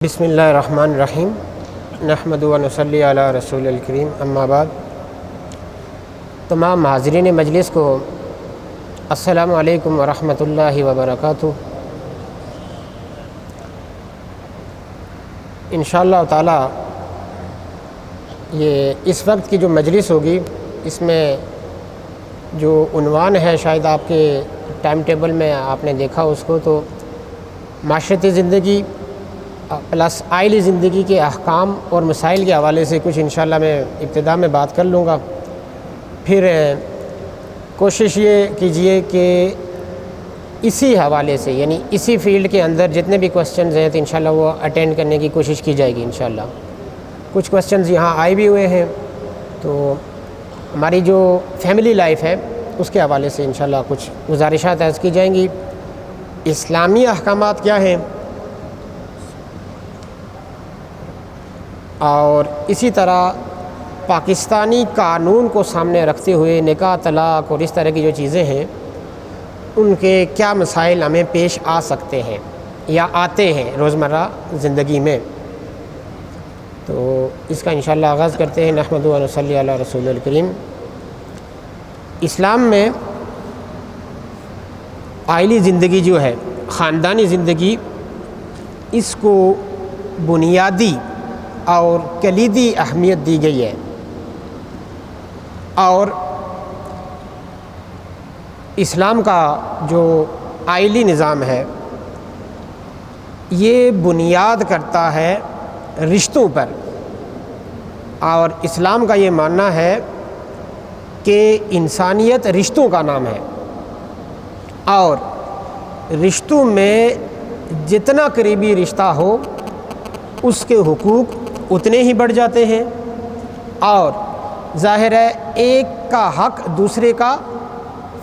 بسم اللہ الرحمن الرحیم نحمد و نصلی علی رسول الکریم اما بعد۔ تمام حاضرین مجلس کو السلام علیکم ورحمۃ اللہ وبرکاتہ۔ انشاءاللہ تعالی یہ اس وقت کی جو مجلس ہوگی اس میں جو عنوان ہے شاید آپ کے ٹائم ٹیبل میں آپ نے دیکھا اس کو، تو معاشرتی زندگی پلس آئلی زندگی کے احکام اور مسائل کے حوالے سے کچھ انشاءاللہ میں ابتدا میں بات کر لوں گا۔ پھر کوشش یہ کیجئے کہ اسی حوالے سے یعنی اسی فیلڈ کے اندر جتنے بھی کوسچنز ہیں تو انشاءاللہ وہ اٹینڈ کرنے کی کوشش کی جائے گی انشاءاللہ۔ کچھ کوسچنز یہاں آئے بھی ہوئے ہیں، تو ہماری جو فیملی لائف ہے اس کے حوالے سے انشاءاللہ کچھ گزارشات عرض کی جائیں گی۔ اسلامی احکامات کیا ہیں، اور اسی طرح پاکستانی قانون کو سامنے رکھتے ہوئے نکاح، طلاق اور اس طرح کی جو چیزیں ہیں ان کے کیا مسائل ہمیں پیش آ سکتے ہیں یا آتے ہیں روزمرہ زندگی میں، تو اس کا انشاءاللہ آغاز کرتے ہیں۔ نحمد و نصلی علی رسول الکریم۔ اسلام میں آئلی زندگی جو ہے، خاندانی زندگی، اس کو بنیادی اور کلیدی اہمیت دی گئی ہے، اور اسلام کا جو آئلی نظام ہے یہ بنیاد کرتا ہے رشتوں پر، اور اسلام کا یہ ماننا ہے کہ انسانیت رشتوں کا نام ہے، اور رشتوں میں جتنا قریبی رشتہ ہو اس کے حقوق اتنے ہی بڑھ جاتے ہیں، اور ظاہر ہے ایک کا حق دوسرے کا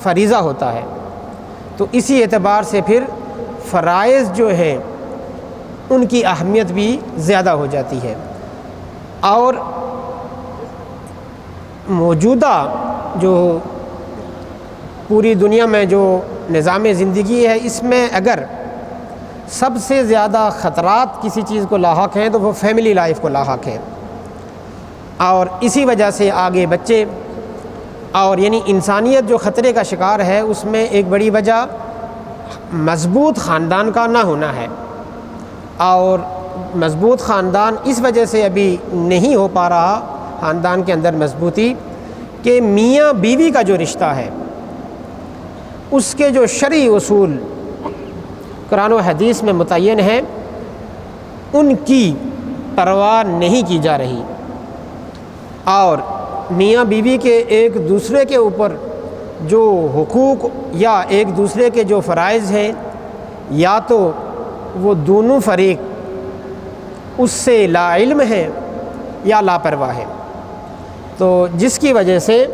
فریضہ ہوتا ہے، تو اسی اعتبار سے پھر فرائض جو ہیں ان کی اہمیت بھی زیادہ ہو جاتی ہے۔ اور موجودہ جو پوری دنیا میں جو نظام زندگی ہے اس میں اگر سب سے زیادہ خطرات کسی چیز کو لاحق ہیں تو وہ فیملی لائف کو لاحق ہیں، اور اسی وجہ سے آگے بچے اور یعنی انسانیت جو خطرے کا شکار ہے اس میں ایک بڑی وجہ مضبوط خاندان کا نہ ہونا ہے، اور مضبوط خاندان اس وجہ سے ابھی نہیں ہو پا رہا خاندان کے اندر مضبوطی کہ میاں بیوی کا جو رشتہ ہے اس کے جو شرعی اصول قرآن و حدیث میں متعین ہیں ان کی پرواہ نہیں کی جا رہی، اور میاں بیوی کے ایک دوسرے کے اوپر جو حقوق یا ایک دوسرے کے جو فرائض ہیں یا تو وہ دونوں فریق اس سے لا علم ہیں یا لاپرواہ ہیں، تو جس کی وجہ سے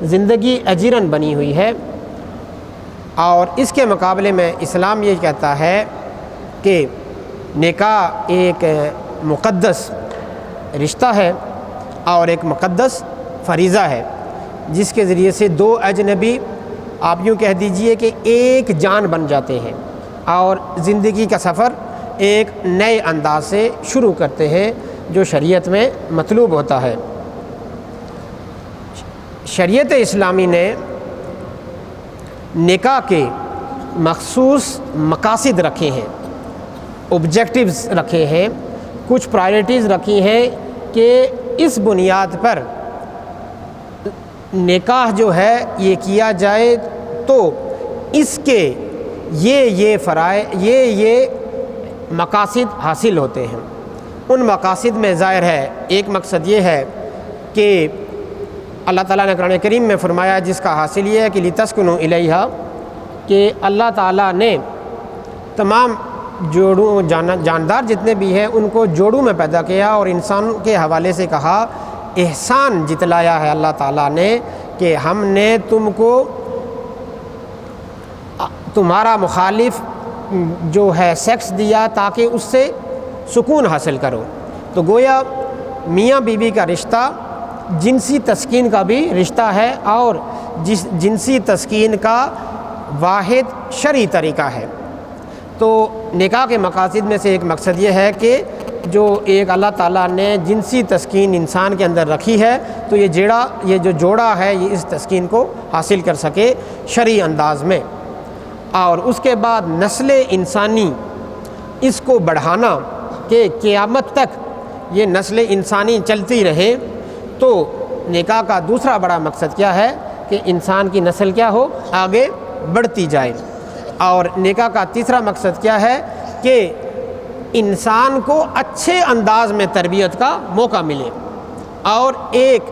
زندگی اجیرن بنی ہوئی ہے۔ اور اس کے مقابلے میں اسلام یہ کہتا ہے کہ نکاح ایک مقدس رشتہ ہے اور ایک مقدس فریضہ ہے، جس کے ذریعے سے دو اجنبی آپ یوں کہہ دیجئے کہ ایک جان بن جاتے ہیں اور زندگی کا سفر ایک نئے انداز سے شروع کرتے ہیں جو شریعت میں مطلوب ہوتا ہے۔ شریعت اسلامی نے نکاح کے مخصوص مقاصد رکھے ہیں، آبجیکٹیوز رکھے ہیں، کچھ پرائرٹیز رکھی ہیں کہ اس بنیاد پر نکاح جو ہے یہ کیا جائے تو اس کے یہ فرائض یہ مقاصد حاصل ہوتے ہیں۔ ان مقاصد میں ظاہر ہے ایک مقصد یہ ہے کہ اللہ تعالیٰ نے قرآن کریم میں فرمایا جس کا حاصل یہ ہے کہ لِتَسْكُنُوا إِلَيْهَا، کہ اللہ تعالیٰ نے تمام جوڑوں جاندار جتنے بھی ہیں ان کو جوڑوں میں پیدا کیا، اور انسان کے حوالے سے کہا احسان جتلایا ہے اللہ تعالیٰ نے کہ ہم نے تم کو تمہارا مخالف جو ہے سیکس دیا تاکہ اس سے سکون حاصل کرو، تو گویا میاں بیوی کا رشتہ جنسی تسکین کا بھی رشتہ ہے، اور جنسی تسکین کا واحد شرعی طریقہ ہے۔ تو نکاح کے مقاصد میں سے ایک مقصد یہ ہے کہ جو ایک اللہ تعالیٰ نے جنسی تسکین انسان کے اندر رکھی ہے تو یہ جو جوڑا ہے یہ اس تسکین کو حاصل کر سکے شرعی انداز میں، اور اس کے بعد نسل انسانی اس کو بڑھانا کہ قیامت تک یہ نسل انسانی چلتی رہے۔ تو نکاح کا دوسرا بڑا مقصد کیا ہے کہ انسان کی نسل کیا ہو، آگے بڑھتی جائے۔ اور نکاح کا تیسرا مقصد کیا ہے کہ انسان کو اچھے انداز میں تربیت کا موقع ملے، اور ایک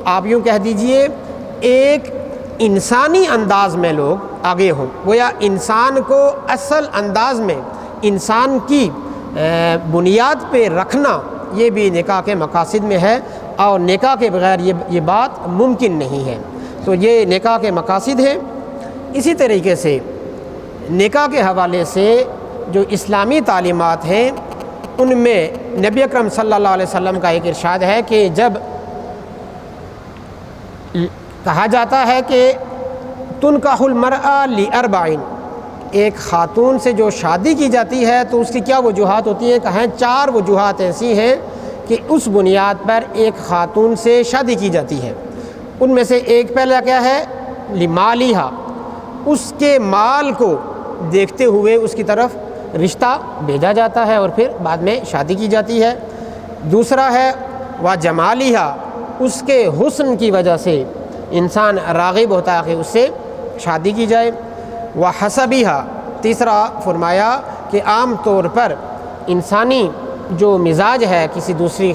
آپ یوں کہہ دیجئے ایک انسانی انداز میں لوگ آگے ہوں، گویا انسان کو اصل انداز میں انسان کی بنیاد پہ رکھنا یہ بھی نکاح کے مقاصد میں ہے، اور نکاح کے بغیر یہ بات ممکن نہیں ہے۔ تو یہ نکاح کے مقاصد ہیں۔ اسی طریقے سے نکاح کے حوالے سے جو اسلامی تعلیمات ہیں ان میں نبی اکرم صلی اللہ علیہ وسلم کا ایک ارشاد ہے کہ جب کہا جاتا ہے کہ تنکح المرأة لأربعین، ایک خاتون سے جو شادی کی جاتی ہے تو اس کی کیا وجوہات ہوتی ہیں؟ کہیں 4 وجوہات ایسی ہیں کہ اس بنیاد پر ایک خاتون سے شادی کی جاتی ہے۔ ان میں سے ایک پہلا کیا ہے؟ لمالہا، اس کے مال کو دیکھتے ہوئے اس کی طرف رشتہ بھیجا جاتا ہے اور پھر بعد میں شادی کی جاتی ہے۔ دوسرا ہے وجمالہا، اس کے حسن کی وجہ سے انسان راغب ہوتا ہے کہ اس سے شادی کی جائے۔ وحسبہا، تیسرا فرمایا کہ عام طور پر انسانی جو مزاج ہے کسی دوسری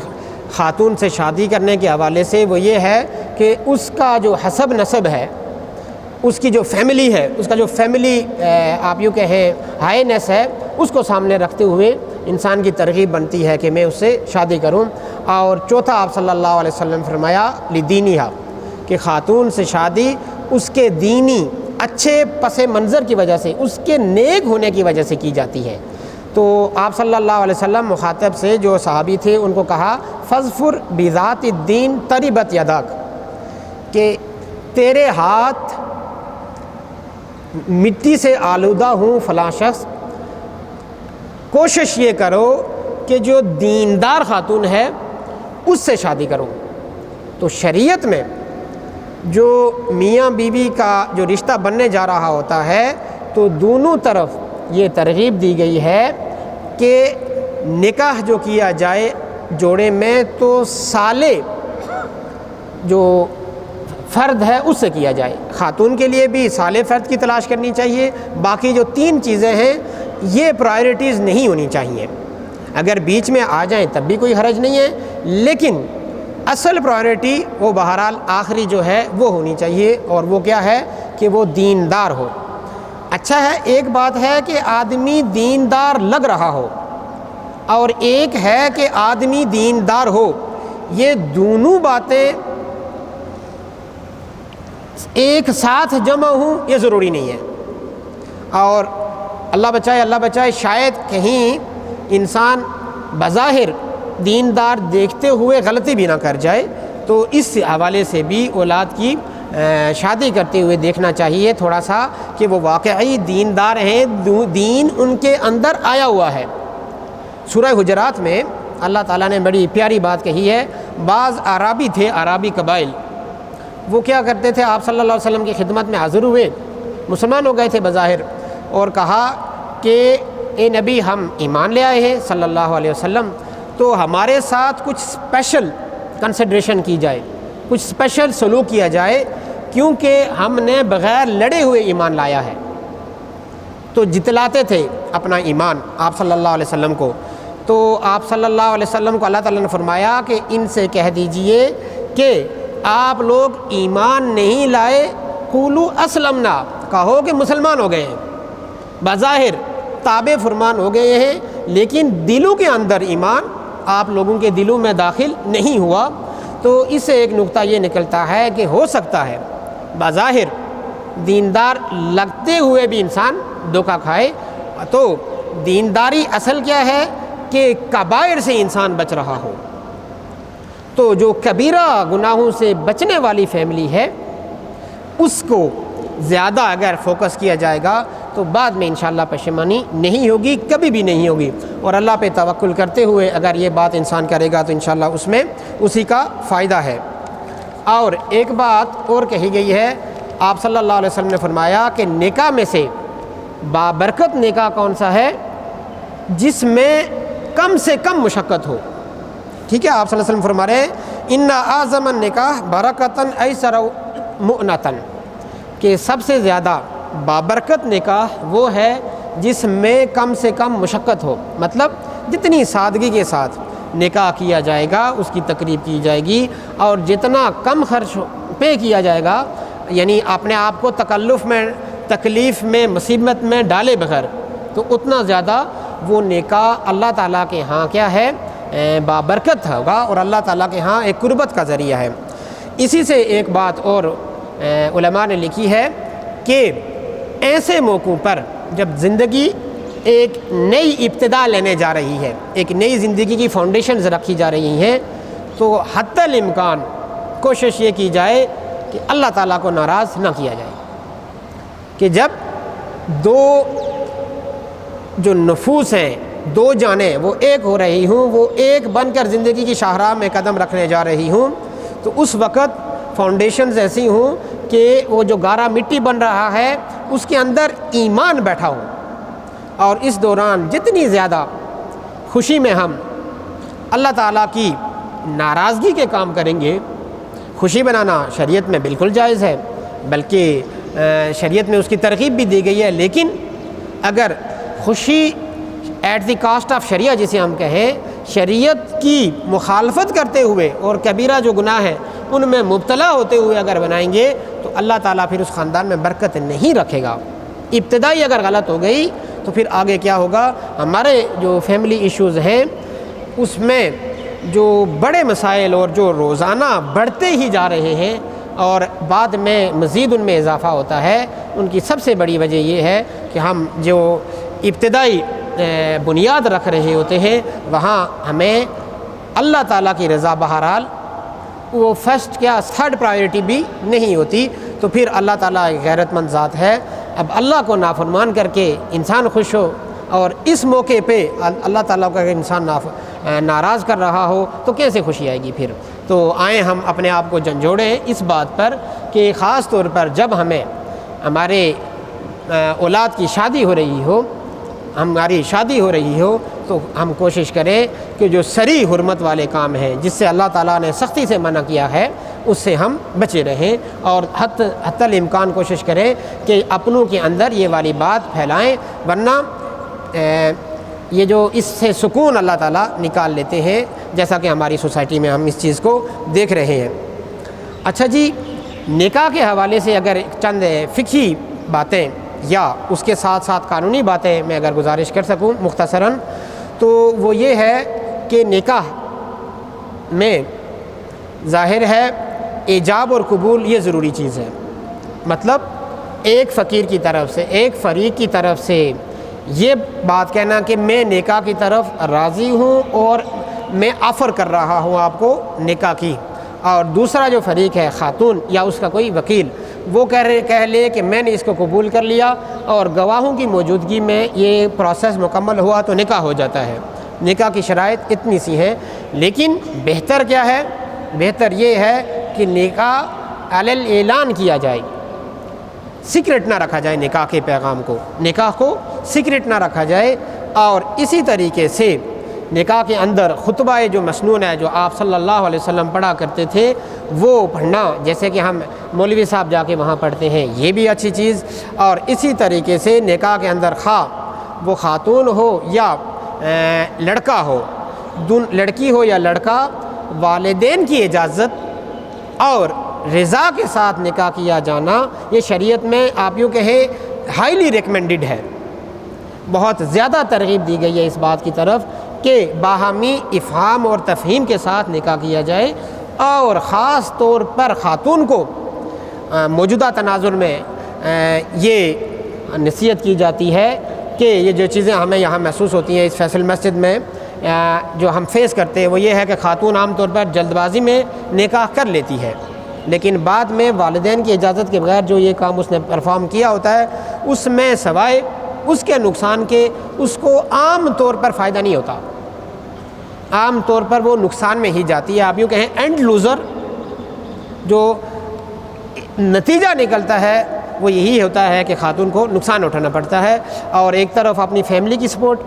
خاتون سے شادی کرنے کے حوالے سے وہ یہ ہے کہ اس کا جو حسب نسب ہے، اس کی جو فیملی ہے، اس کا جو فیملی آپ یوں کہیں ہائینس ہے، اس کو سامنے رکھتے ہوئے انسان کی ترغیب بنتی ہے کہ میں اس سے شادی کروں۔ اور چوتھا آپ صلی اللہ علیہ وسلم فرمایا لدینہا، کہ خاتون سے شادی اس کے دینی اچھے پس منظر کی وجہ سے، اس کے نیک ہونے کی وجہ سے کی جاتی ہے۔ تو آپ صلی اللہ علیہ وسلم مخاطب سے جو صحابی تھے ان کو کہا فاظفر بذات الدین تربت یداک، کہ تیرے ہاتھ مٹی سے آلودہ ہوں فلاں شخص، کوشش یہ کرو کہ جو دیندار خاتون ہے اس سے شادی کرو۔ تو شریعت میں جو میاں بیوی کا جو رشتہ بننے جا رہا ہوتا ہے تو دونوں طرف یہ ترغیب دی گئی ہے کہ نکاح جو کیا جائے جوڑے میں تو صالح جو فرد ہے اس سے کیا جائے، خاتون کے لیے بھی صالح فرد کی تلاش کرنی چاہیے۔ باقی جو 3 چیزیں ہیں یہ پرائرٹیز نہیں ہونی چاہیے، اگر بیچ میں آ جائیں تب بھی کوئی حرج نہیں ہے، لیکن اصل پرائرٹی وہ بہرحال آخری جو ہے وہ ہونی چاہیے، اور وہ کیا ہے کہ وہ دیندار ہو۔ اچھا ہے، ایک بات ہے کہ آدمی دیندار لگ رہا ہو، اور ایک ہے کہ آدمی دیندار ہو، یہ دونوں باتیں ایک ساتھ جمع ہوں یہ ضروری نہیں ہے۔ اور اللہ بچائے شاید کہیں انسان بظاہر دیندار دیکھتے ہوئے غلطی بھی نہ کر جائے، تو اس حوالے سے بھی اولاد کی شادی کرتے ہوئے دیکھنا چاہیے تھوڑا سا کہ وہ واقعی دیندار ہیں، دین ان کے اندر آیا ہوا ہے۔ سورہ حجرات میں اللہ تعالیٰ نے بڑی پیاری بات کہی ہے۔ بعض اعرابی تھے، اعرابی قبائل، وہ کیا کرتے تھے، آپ صلی اللہ علیہ وسلم کی خدمت میں حاضر ہوئے، مسلمان ہو گئے تھے بظاہر، اور کہا کہ اے نبی ہم ایمان لے آئے ہیں صلی اللہ علیہ وسلم، تو ہمارے ساتھ کچھ اسپیشل کنسیڈریشن کی جائے، کچھ اسپیشل سلوک کیا جائے، کیونکہ ہم نے بغیر لڑے ہوئے ایمان لایا ہے۔ تو جتلاتے تھے اپنا ایمان آپ صلی اللہ علیہ وسلم کو۔ تو آپ صلی اللہ علیہ وسلم کو اللہ تعالیٰ نے فرمایا کہ ان سے کہہ دیجئے کہ آپ لوگ ایمان نہیں لائے، قولوا اسلمنا، کہو کہ مسلمان ہو گئے ہیں، بظاہر تابع فرمان ہو گئے ہیں، لیکن دلوں کے اندر ایمان آپ لوگوں کے دلوں میں داخل نہیں ہوا۔ تو اس سے ایک نقطہ یہ نکلتا ہے کہ ہو سکتا ہے بظاہر دیندار لگتے ہوئے بھی انسان دھوکہ کھائے۔ تو دینداری اصل کیا ہے کہ کبائر سے انسان بچ رہا ہو۔ تو جو کبیرہ گناہوں سے بچنے والی فیملی ہے اس کو زیادہ اگر فوکس کیا جائے گا تو بعد میں انشاءاللہ پشیمانی نہیں ہوگی، کبھی بھی نہیں ہوگی، اور اللہ پہ توکل کرتے ہوئے اگر یہ بات انسان کرے گا تو انشاءاللہ اس میں اسی کا فائدہ ہے۔ اور ایک بات اور کہی گئی ہے، آپ صلی اللہ علیہ وسلم نے فرمایا کہ نکاح میں سے بابرکت نکاح کون سا ہے؟ جس میں کم سے کم مشقت ہو۔ ٹھیک ہے، آپ صلی اللہ علیہ وسلم فرما رہے ہیں ان اعظم النکاح برکتاً ایسر مؤنتاً، کہ سب سے زیادہ بابرکت نکاح وہ ہے جس میں کم سے کم مشقت ہو، مطلب جتنی سادگی کے ساتھ نکاح کیا جائے گا، اس کی تقریب کی جائے گی، اور جتنا کم خرچ پہ کیا جائے گا، یعنی اپنے آپ کو تکلیف میں مصیبت میں ڈالے بغیر، تو اتنا زیادہ وہ نکاح اللہ تعالیٰ کے ہاں کیا ہے؟ بابرکت ہوگا، اور اللہ تعالیٰ کے ہاں ایک قربت کا ذریعہ ہے۔ اسی سے ایک بات اور علماء نے لکھی ہے کہ ایسے موقعوں پر جب زندگی ایک نئی ابتدا لینے جا رہی ہے، ایک نئی زندگی کی فاؤنڈیشنز رکھی جا رہی ہیں، تو حتی الامکان کوشش یہ کی جائے کہ اللہ تعالیٰ کو ناراض نہ کیا جائے، کہ جب دو جو نفوس ہیں، دو جانیں وہ ایک ہو رہی ہوں، وہ ایک بن کر زندگی کی شاہراہ میں قدم رکھنے جا رہی ہوں، تو اس وقت فاؤنڈیشنز ایسی ہوں کہ وہ جو گارا مٹی بن رہا ہے اس کے اندر ایمان بیٹھا ہو، اور اس دوران جتنی زیادہ خوشی میں ہم اللہ تعالیٰ کی ناراضگی کے کام کریں گے، خوشی بنانا شریعت میں بالکل جائز ہے، بلکہ شریعت میں اس کی ترغیب بھی دی گئی ہے، لیکن اگر خوشی ایٹ دی کاسٹ آف شریعہ جسے ہم کہیں، شریعت کی مخالفت کرتے ہوئے اور کبیرہ جو گناہ ہیں ان میں مبتلا ہوتے ہوئے اگر بنائیں گے تو اللہ تعالیٰ پھر اس خاندان میں برکت نہیں رکھے گا۔ ابتدائی اگر غلط ہو گئی تو پھر آگے کیا ہوگا؟ ہمارے جو فیملی ایشوز ہیں اس میں جو بڑے مسائل اور جو روزانہ بڑھتے ہی جا رہے ہیں اور بعد میں مزید ان میں اضافہ ہوتا ہے، ان کی سب سے بڑی وجہ یہ ہے کہ ہم جو ابتدائی بنیاد رکھ رہے ہوتے ہیں وہاں ہمیں اللہ تعالیٰ کی رضا بہرحال وہ فرسٹ کیا تھرڈ پرائیورٹی بھی نہیں ہوتی، تو پھر اللہ تعالیٰ ایک غیرت مند ذات ہے۔ اب اللہ کو نافرمان کر کے انسان خوش ہو اور اس موقع پہ اللہ تعالیٰ کا انسان ناراض کر رہا ہو تو کیسے خوشی آئے گی پھر؟ تو آئیں ہم اپنے آپ کو جھنجھوڑیں اس بات پر کہ خاص طور پر جب ہمیں ہمارے اولاد کی شادی ہو رہی ہو، ہماری شادی ہو رہی ہو، تو ہم کوشش کریں کہ جو سری حرمت والے کام ہیں جس سے اللہ تعالیٰ نے سختی سے منع کیا ہے اس سے ہم بچے رہیں، اور حتی الامکان کوشش کریں کہ اپنوں کے اندر یہ والی بات پھیلائیں، ورنہ یہ جو اس سے سکون اللہ تعالیٰ نکال لیتے ہیں، جیسا کہ ہماری سوسائٹی میں ہم اس چیز کو دیکھ رہے ہیں۔ اچھا جی، نکاح کے حوالے سے اگر چند فقہی باتیں یا اس کے ساتھ ساتھ قانونی باتیں میں اگر گزارش کر سکوں مختصراً، تو وہ یہ ہے کہ نکاح میں ظاہر ہے ایجاب اور قبول یہ ضروری چیز ہے، مطلب ایک فقیر کی طرف سے، ایک فریق کی طرف سے یہ بات کہنا کہ میں نکاح کی طرف راضی ہوں اور میں آفر کر رہا ہوں آپ کو نکاح کی، اور دوسرا جو فریق ہے خاتون یا اس کا کوئی وکیل وہ کہہ لے کہ میں نے اس کو قبول کر لیا اور گواہوں کی موجودگی میں یہ پروسیس مکمل ہوا تو نکاح ہو جاتا ہے۔ نکاح کی شرائط اتنی سی ہیں، لیکن بہتر کیا ہے؟ بہتر یہ ہے کہ نکاح علی الاعلان کیا جائے، سیکرٹ نہ رکھا جائے، نکاح کے پیغام کو، نکاح کو سیکرٹ نہ رکھا جائے، اور اسی طریقے سے نکاح کے اندر خطبہ جو مسنون ہے جو آپ صلی اللہ علیہ وسلم پڑھا کرتے تھے وہ پڑھنا، جیسے کہ ہم مولوی صاحب جا کے وہاں پڑھتے ہیں، یہ بھی اچھی چیز۔ اور اسی طریقے سے نکاح کے اندر خواہ وہ خاتون ہو یا لڑکا ہو، لڑکی ہو یا لڑکا، والدین کی اجازت اور رضا کے ساتھ نکاح کیا جانا یہ شریعت میں آپ یوں کہیں ہائیلی ریکمینڈڈ ہے، بہت زیادہ ترغیب دی گئی ہے اس بات کی طرف کہ باہمی افہام اور تفہیم کے ساتھ نکاح کیا جائے، اور خاص طور پر خاتون کو موجودہ تناظر میں یہ نصیحت کی جاتی ہے کہ یہ جو چیزیں ہمیں یہاں محسوس ہوتی ہیں اس فیصل مسجد میں جو ہم فیس کرتے ہیں وہ یہ ہے کہ خاتون عام طور پر جلد بازی میں نکاح کر لیتی ہے، لیکن بعد میں والدین کی اجازت کے بغیر جو یہ کام اس نے پرفارم کیا ہوتا ہے اس میں سوائے اس کے نقصان کے اس کو عام طور پر فائدہ نہیں ہوتا، عام طور پر وہ نقصان میں ہی جاتی ہے. آپ یوں کہیں اینڈ لوزر جو نتیجہ نکلتا ہے وہ یہی ہوتا ہے کہ خاتون کو نقصان اٹھانا پڑتا ہے، اور ایک طرف اپنی فیملی کی سپورٹ،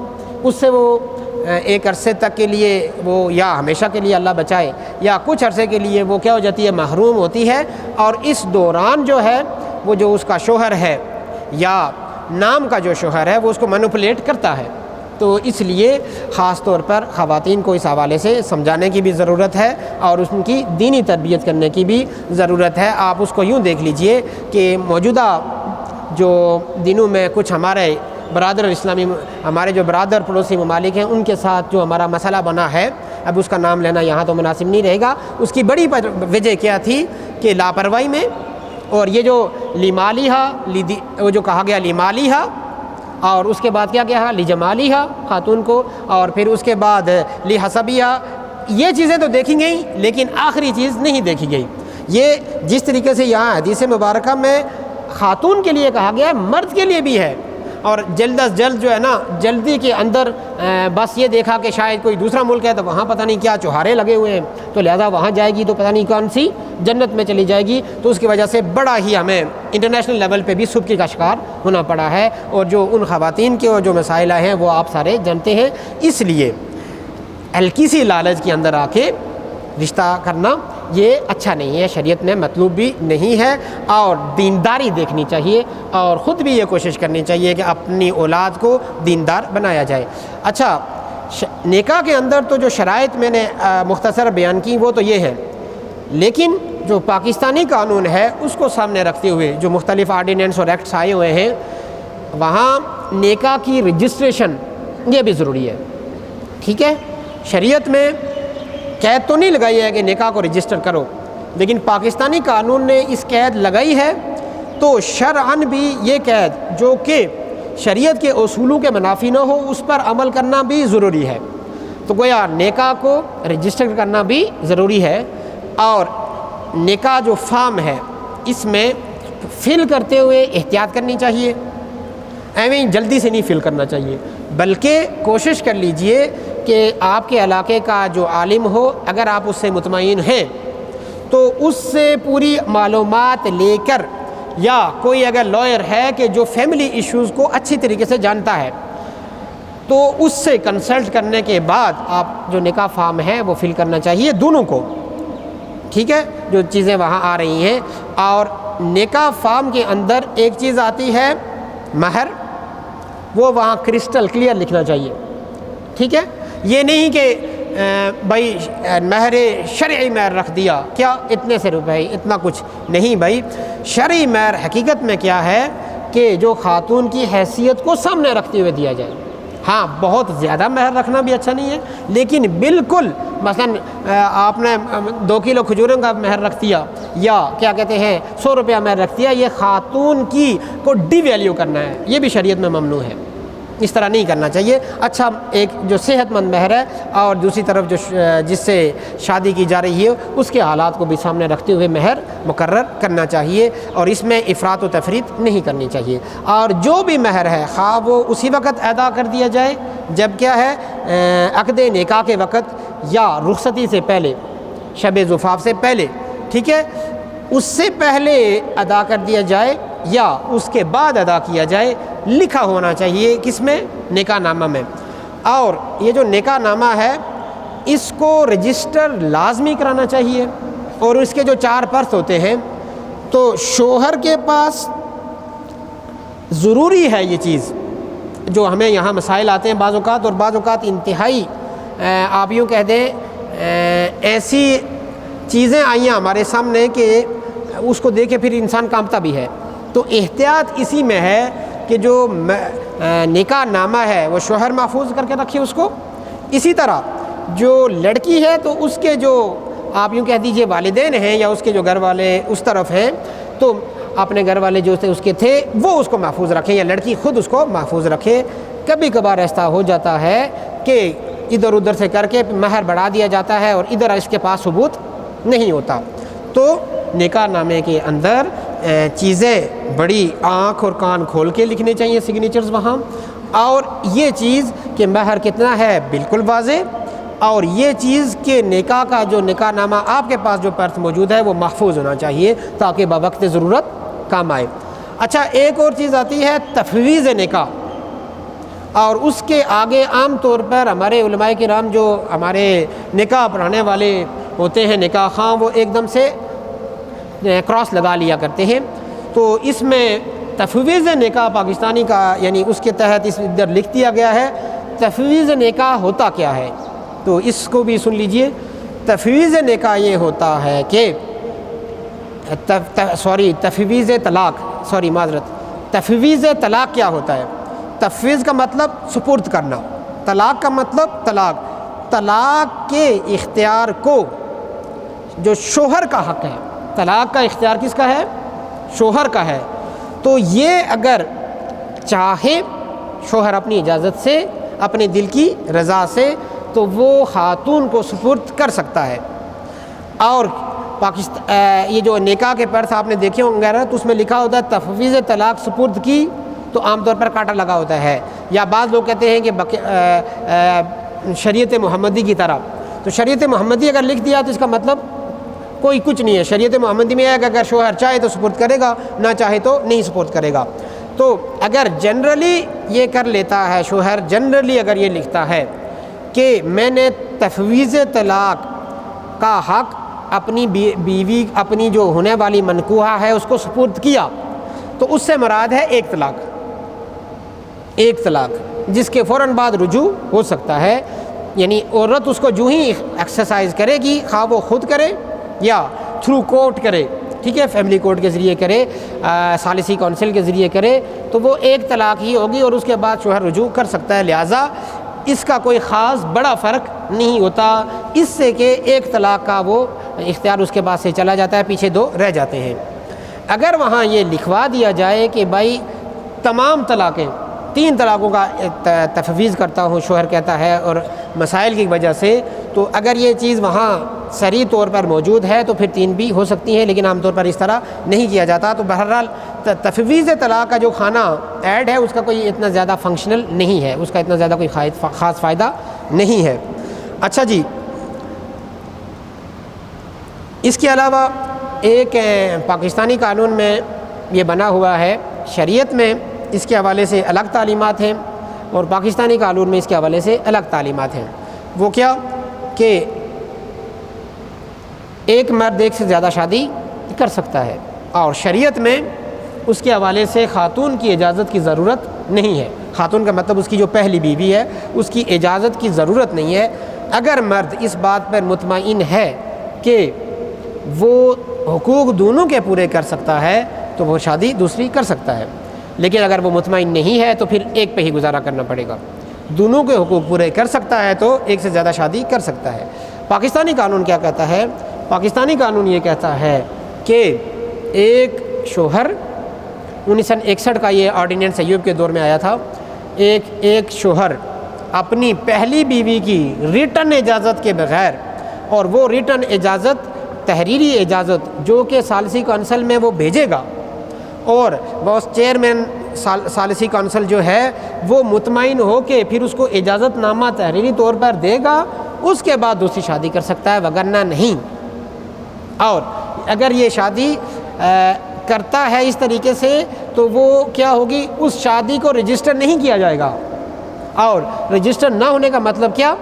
اس سے وہ ایک عرصے تک کے لیے وہ یا ہمیشہ کے لیے اللہ بچائے یا کچھ عرصے کے لیے وہ کیا ہو جاتی ہے، محروم ہوتی ہے. اور اس دوران جو ہے وہ جو اس کا شوہر ہے یا نام کا جو شوہر ہے وہ اس کو مینوپولیٹ کرتا ہے. تو اس لیے خاص طور پر خواتین کو اس حوالے سے سمجھانے کی بھی ضرورت ہے اور اس کی دینی تربیت کرنے کی بھی ضرورت ہے. آپ اس کو یوں دیکھ لیجئے کہ موجودہ جو دنوں میں کچھ ہمارے برادر اسلامی، ہمارے جو برادر پڑوسی ممالک ہیں، ان کے ساتھ جو ہمارا مسئلہ بنا ہے، اب اس کا نام لینا یہاں تو مناسب نہیں رہے گا، اس کی بڑی وجہ کیا تھی کہ لاپرواہی میں، اور یہ جو لیمالیہا وہ جو کہا گیا لیمالیہا، اور اس کے بعد کیا کہا لجمالیہا خاتون کو، اور پھر اس کے بعد لحسبیہا، یہ چیزیں تو دیکھی گئیں لیکن آخری چیز نہیں دیکھی گئی. یہ جس طریقے سے یہاں حدیث مبارکہ میں خاتون کے لیے کہا گیا ہے، مرد کے لیے بھی ہے. اور جلد از جلد جو ہے نا، جلدی کے اندر بس یہ دیکھا کہ شاید کوئی دوسرا ملک ہے تو وہاں پتہ نہیں کیا چوہارے لگے ہوئے ہیں، تو لہذا وہاں جائے گی تو پتہ نہیں کون سی جنت میں چلی جائے گی. تو اس کی وجہ سے بڑا ہی ہمیں انٹرنیشنل لیول پہ بھی سبکی کا شکار ہونا پڑا ہے، اور جو ان خواتین کے جو مسائل ہیں وہ آپ سارے جانتے ہیں. اس لیے ہلکی سی لالچ کے اندر آ کے رشتہ کرنا یہ اچھا نہیں ہے، شریعت میں مطلوب بھی نہیں ہے، اور دینداری دیکھنی چاہیے اور خود بھی یہ کوشش کرنی چاہیے کہ اپنی اولاد کو دیندار بنایا جائے. اچھا، نکاح کے اندر تو جو شرائط میں نے مختصر بیان کی وہ تو یہ ہے، لیکن جو پاکستانی قانون ہے اس کو سامنے رکھتے ہوئے جو مختلف آرڈیننس اور ایکٹس آئے ہوئے ہیں، وہاں نکاح کی رجسٹریشن یہ بھی ضروری ہے. ٹھیک ہے، شریعت میں قید تو نہیں لگائی ہے کہ نکاح کو رجسٹر کرو، لیکن پاکستانی قانون نے اس قید لگائی ہے، تو شرعاً بھی یہ قید جو کہ شریعت کے اصولوں کے منافی نہ ہو اس پر عمل کرنا بھی ضروری ہے. تو گویا نکاح کو رجسٹر کرنا بھی ضروری ہے، اور نکاح جو فارم ہے اس میں فل کرتے ہوئے احتیاط کرنی چاہیے، ایویں جلدی سے نہیں فل کرنا چاہیے، بلکہ کوشش کر لیجئے کہ آپ کے علاقے کا جو عالم ہو، اگر آپ اس سے مطمئن ہیں تو اس سے پوری معلومات لے کر، یا کوئی اگر لائر ہے کہ جو فیملی ایشوز کو اچھی طریقے سے جانتا ہے، تو اس سے کنسلٹ کرنے کے بعد آپ جو نکاح فارم ہے وہ فل کرنا چاہیے دونوں کو. ٹھیک ہے، جو چیزیں وہاں آ رہی ہیں. اور نکاح فارم کے اندر ایک چیز آتی ہے مہر، وہ وہاں کرسٹل کلیئر لکھنا چاہیے. ٹھیک ہے، یہ نہیں کہ بھائی مہر شرعی مہر رکھ دیا، کیا اتنے سے روپے، اتنا کچھ نہیں. بھائی شرعی مہر حقیقت میں کیا ہے کہ جو خاتون کی حیثیت کو سامنے رکھتے ہوئے دیا جائے. ہاں، بہت زیادہ مہر رکھنا بھی اچھا نہیں ہے، لیکن بالکل مثلا آپ نے 2 کلو کھجوروں کا مہر رکھ دیا، یا کیا کہتے ہیں 100 روپیہ مہر رکھ دیا، یہ خاتون کی کو ڈی ویلیو کرنا ہے، یہ بھی شریعت میں ممنوع ہے. اس طرح نہیں کرنا چاہیے. اچھا، ایک جو صحت مند مہر ہے، اور دوسری طرف جو جس سے شادی کی جا رہی ہے اس کے حالات کو بھی سامنے رکھتے ہوئے مہر مقرر کرنا چاہیے، اور اس میں افراط و تفریط نہیں کرنی چاہیے. اور جو بھی مہر ہے خواہ وہ اسی وقت ادا کر دیا جائے جب کیا ہے عقد نکاح کے وقت، یا رخصتی سے پہلے، شب زفاف سے پہلے. ٹھیک ہے، اس سے پہلے ادا کر دیا جائے یا اس کے بعد ادا کیا جائے، لکھا ہونا چاہیے کس میں، نکاح نامہ میں. اور یہ جو نکاح نامہ ہے اس کو رجسٹر لازمی کرانا چاہیے، اور اس کے جو 4 پرت ہوتے ہیں تو شوہر کے پاس ضروری ہے یہ چیز. جو ہمیں یہاں مسائل آتے ہیں بعض اوقات، اور بعض اوقات انتہائی آپ یوں کہہ دیں ایسی چیزیں آئی ہیں ہمارے سامنے کہ اس کو دیکھ کے پھر انسان کانپتا بھی ہے. تو احتیاط اسی میں ہے کہ جو نکاح نامہ ہے وہ شوہر محفوظ کر کے رکھے اس کو. اسی طرح جو لڑکی ہے تو اس کے جو آپ یوں کہہ دیجئے والدین ہیں یا اس کے جو گھر والے اس طرف ہیں، تو اپنے گھر والے جو تھے اس کے تھے وہ اس کو محفوظ رکھیں، یا لڑکی خود اس کو محفوظ رکھے. کبھی کبھار ایسا ہو جاتا ہے کہ ادھر ادھر سے کر کے مہر بڑھا دیا جاتا ہے اور ادھر اس کے پاس ثبوت نہیں ہوتا. تو نکاح نامے کے اندر چیزیں بڑی آنکھ اور کان کھول کے لکھنے چاہیے سگنیچرز وہاں، اور یہ چیز کہ مہر کتنا ہے بالکل واضح، اور یہ چیز کہ نکاح کا جو نکاح نامہ آپ کے پاس جو پرس موجود ہے وہ محفوظ ہونا چاہیے تاکہ بوقت ضرورت کام آئے۔ اچھا، ایک اور چیز آتی ہے تفویض نکاح، اور اس کے آگے عام طور پر ہمارے علماء کرام جو ہمارے نکاح پڑھانے والے ہوتے ہیں نکاح خواہ، وہ ایک دم سے کراس لگا لیا کرتے ہیں۔ تو اس میں تفویض نکاح پاکستانی کا یعنی اس کے تحت اس ادھر لکھ دیا گیا ہے۔ تفویض نکاح ہوتا کیا ہے تو اس کو بھی سن لیجئے۔ تفویض نکاح یہ ہوتا ہے کہ تفویض طلاق کیا ہوتا ہے؟ تفویض کا مطلب سپرد کرنا، طلاق کا مطلب طلاق کے اختیار کو جو شوہر کا حق ہے، طلاق کا اختیار کس کا ہے؟ شوہر کا ہے۔ تو یہ اگر چاہے شوہر اپنی اجازت سے، اپنے دل کی رضا سے، تو وہ خاتون کو سپرد کر سکتا ہے۔ اور یہ جو نکاح کے پرس آپ نے دیکھے ہوں گے تو اس میں لکھا ہوتا ہے تفویض طلاق سپرد کی، تو عام طور پر کانٹا لگا ہوتا ہے، یا بعض لوگ کہتے ہیں کہ شریعت محمدی کی طرح۔ تو شریعت محمدی اگر لکھ دیا تو اس کا مطلب کوئی کچھ نہیں ہے۔ شریعت محمدی میں ہے کہ اگر شوہر چاہے تو سپرد کرے گا، نہ چاہے تو نہیں سپرد کرے گا۔ تو اگر جنرلی یہ کر لیتا ہے شوہر، جنرلی اگر یہ لکھتا ہے کہ میں نے تفویض طلاق کا حق اپنی بیوی، اپنی جو ہونے والی منکوحہ ہے اس کو سپرد کیا، تو اس سے مراد ہے ایک طلاق جس کے فوراً بعد رجوع ہو سکتا ہے۔ یعنی عورت اس کو جو ہی ایکسرسائز کرے گی، خواہ وہ خود کرے یا تھرو کورٹ کرے، ٹھیک ہے، فیملی کورٹ کے ذریعے کرے، ثالثی کونسل کے ذریعے کرے، تو وہ ایک طلاق ہی ہوگی اور اس کے بعد شوہر رجوع کر سکتا ہے۔ لہٰذا اس کا کوئی خاص بڑا فرق نہیں ہوتا اس سے کہ ایک طلاق کا وہ اختیار اس کے بعد سے چلا جاتا ہے، پیچھے دو رہ جاتے ہیں۔ اگر وہاں یہ لکھوا دیا جائے کہ بھائی تمام طلاقیں، 3 طلاقوں کا تفویض کرتا ہوں شوہر کہتا ہے اور مسائل کی وجہ سے، تو اگر یہ چیز وہاں صریح طور پر موجود ہے تو پھر 3 بھی ہو سکتی ہیں، لیکن عام طور پر اس طرح نہیں کیا جاتا۔ تو بہرحال تفویض طلاق کا جو کھانا ایڈ ہے اس کا کوئی اتنا زیادہ فنکشنل نہیں ہے، اس کا اتنا زیادہ کوئی خاص فائدہ نہیں ہے۔ اچھا جی، اس کے علاوہ ایک پاکستانی قانون میں یہ بنا ہوا ہے، شریعت میں اس کے حوالے سے الگ تعلیمات ہیں اور پاکستانی قانون میں اس کے حوالے سے الگ تعلیمات ہیں۔ وہ کیا کہ ایک مرد ایک سے زیادہ شادی کر سکتا ہے، اور شریعت میں اس کے حوالے سے خاتون کی اجازت کی ضرورت نہیں ہے۔ خاتون کا مطلب اس کی جو پہلی بیوی ہے، اس کی اجازت کی ضرورت نہیں ہے۔ اگر مرد اس بات پر مطمئن ہے کہ وہ حقوق دونوں کے پورے کر سکتا ہے تو وہ شادی دوسری کر سکتا ہے، لیکن اگر وہ مطمئن نہیں ہے تو پھر ایک پہ ہی گزارا کرنا پڑے گا۔ دونوں کے حقوق پورے کر سکتا ہے تو ایک سے زیادہ شادی کر سکتا ہے۔ پاکستانی قانون کیا کہتا ہے؟ پاکستانی قانون یہ کہتا ہے کہ ایک شوہر 1961 کا یہ آرڈیننس ایوب کے دور میں آیا تھا، ایک شوہر اپنی پہلی بیوی کی ریٹن اجازت کے بغیر، اور وہ ریٹن اجازت تحریری اجازت جو کہ ثالثی کونسل میں وہ بھیجے گا، اور وہ چیئرمین ثالثی کونسل جو ہے وہ مطمئن ہو کے پھر اس کو اجازت نامہ تحریری طور پر دے گا، اس کے بعد دوسری شادی کر سکتا ہے، وگرنہ نہیں۔ اور اگر یہ شادی کرتا ہے اس طریقے سے تو وہ کیا ہوگی، اس شادی کو رجسٹر نہیں کیا جائے گا، اور رجسٹر نہ ہونے کا مطلب کیا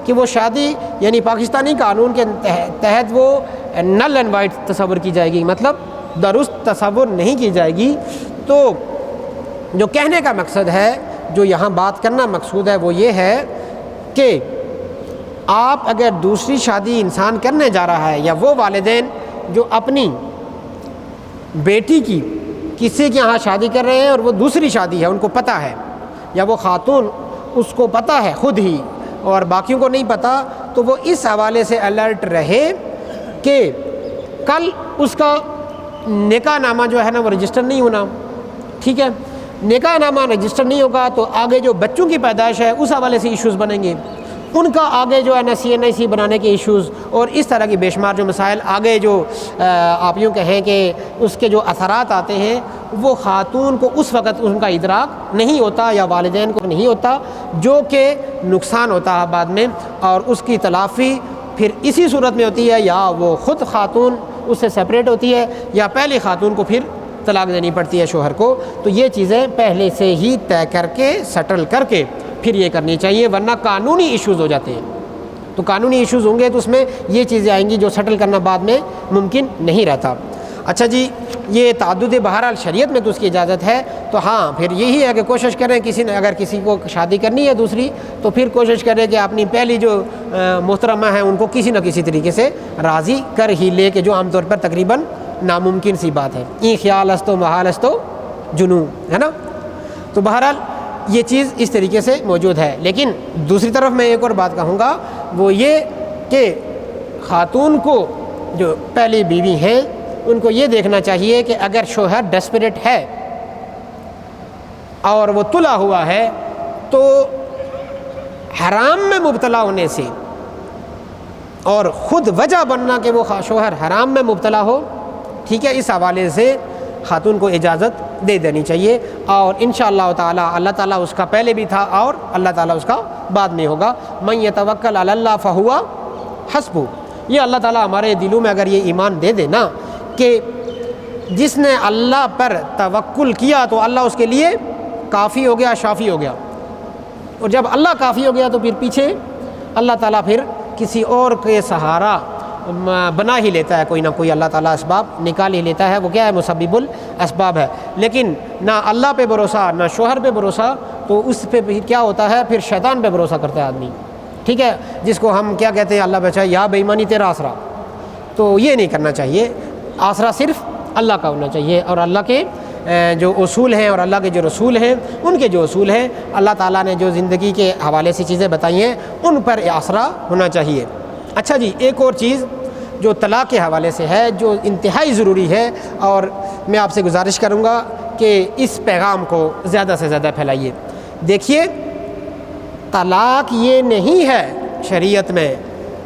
کہ وہ شادی یعنی پاکستانی قانون کے تحت وہ نل اینڈ وائٹ تصور کی جائے گی، مطلب درست تصور نہیں کی جائے گی۔ تو جو کہنے کا مقصد ہے، جو یہاں بات کرنا مقصود ہے وہ یہ ہے کہ آپ اگر دوسری شادی انسان کرنے جا رہا ہے، یا وہ والدین جو اپنی بیٹی کی کسی کے یہاں شادی کر رہے ہیں اور وہ دوسری شادی ہے، ان کو پتہ ہے، یا وہ خاتون اس کو پتہ ہے خود ہی اور باقیوں کو نہیں پتہ، تو وہ اس حوالے سے الرٹ رہے کہ کل اس کا نکاح نامہ جو ہے نا وہ رجسٹر نہیں ہونا، ٹھیک ہے، نکاح نامہ رجسٹر نہیں ہوگا تو آگے جو بچوں کی پیدائش ہے اس حوالے سے ایشوز بنیں گے، ان کا آگے جو NSC بنانے کے ایشوز اور اس طرح کی بے شمار جو مسائل آگے جو آپ یوں کہیں کہ اس کے جو اثرات آتے ہیں وہ خاتون کو اس وقت ان کا ادراک نہیں ہوتا یا والدین کو نہیں ہوتا، جو کہ نقصان ہوتا ہے بعد میں، اور اس کی تلافی پھر اسی صورت میں ہوتی ہے، یا وہ خود خاتون اس سے سپریٹ ہوتی ہے یا پہلی خاتون کو پھر طلاق دینی پڑتی ہے شوہر کو۔ تو یہ چیزیں پہلے سے ہی طے کر کے سیٹل کر کے پھر یہ کرنی چاہیے، ورنہ قانونی ایشوز ہو جاتے ہیں۔ تو قانونی ایشوز ہوں گے تو اس میں یہ چیزیں آئیں گی جو سیٹل کرنا بعد میں ممکن نہیں رہتا۔ اچھا جی، یہ تعدد بہرحال شریعت میں تو اس کی اجازت ہے، تو ہاں پھر یہی ہے کہ کوشش کریں کسی نے اگر کسی کو شادی کرنی ہے دوسری، تو پھر کوشش کریں کہ اپنی پہلی جو محترمہ ہیں ان کو کسی نہ کسی طریقے سے راضی کر ہی لے، کہ جو عام طور پر تقریباً ناممکن سی بات ہے۔ این خیال استو محال استو جنوں، ہے نا۔ تو بہرحال یہ چیز اس طریقے سے موجود ہے۔ لیکن دوسری طرف میں ایک اور بات کہوں گا، وہ یہ کہ خاتون کو جو پہلی بیوی ہیں ان کو یہ دیکھنا چاہیے کہ اگر شوہر ڈیسپریٹ ہے اور وہ تلا ہوا ہے تو حرام میں مبتلا ہونے سے اور خود وجہ بننا کہ وہ شوہر حرام میں مبتلا ہو، ٹھیک ہے، اس حوالے سے خاتون کو اجازت دے دینی چاہیے، اور انشاءاللہ تعالی اللہ تعالیٰ اس کا پہلے بھی تھا اور اللہ تعالیٰ اس کا بعد میں ہوگا۔ من یتوکل علی اللہ فہو حسبہ، یہ اللہ تعالیٰ ہمارے دلوں میں اگر یہ ایمان دے دے نا کہ جس نے اللہ پر توکل کیا تو اللہ اس کے لیے کافی ہو گیا، شافی ہو گیا، اور جب اللہ کافی ہو گیا تو پھر پیچھے اللہ تعالیٰ پھر کسی اور کے سہارا بنا ہی لیتا ہے، کوئی نہ کوئی اللہ تعالیٰ اسباب نکال ہی لیتا ہے، وہ کیا ہے، مسبب الاسباب ہے۔ لیکن نہ اللہ پہ بھروسہ نہ شوہر پہ بھروسہ، تو اس پہ کیا ہوتا ہے، پھر شیطان پہ بھروسہ کرتا ہے آدمی، ٹھیک ہے، جس کو ہم کیا کہتے ہیں، اللہ بچائے، یا بے ایمانی تیرا آسرا۔ تو یہ نہیں کرنا چاہیے، آسرا صرف اللہ کا ہونا چاہیے، اور اللہ کے جو اصول ہیں اور اللہ کے جو رسول ہیں ان کے جو اصول ہیں، اللہ تعالیٰ نے جو زندگی کے حوالے سے چیزیں بتائی ہیں ان پر آسرا ہونا چاہیے۔ اچھا جی، ایک اور چیز جو طلاق کے حوالے سے ہے جو انتہائی ضروری ہے، اور میں آپ سے گزارش کروں گا کہ اس پیغام کو زیادہ سے زیادہ پھیلائیے۔ دیکھیے، طلاق یہ نہیں ہے شریعت میں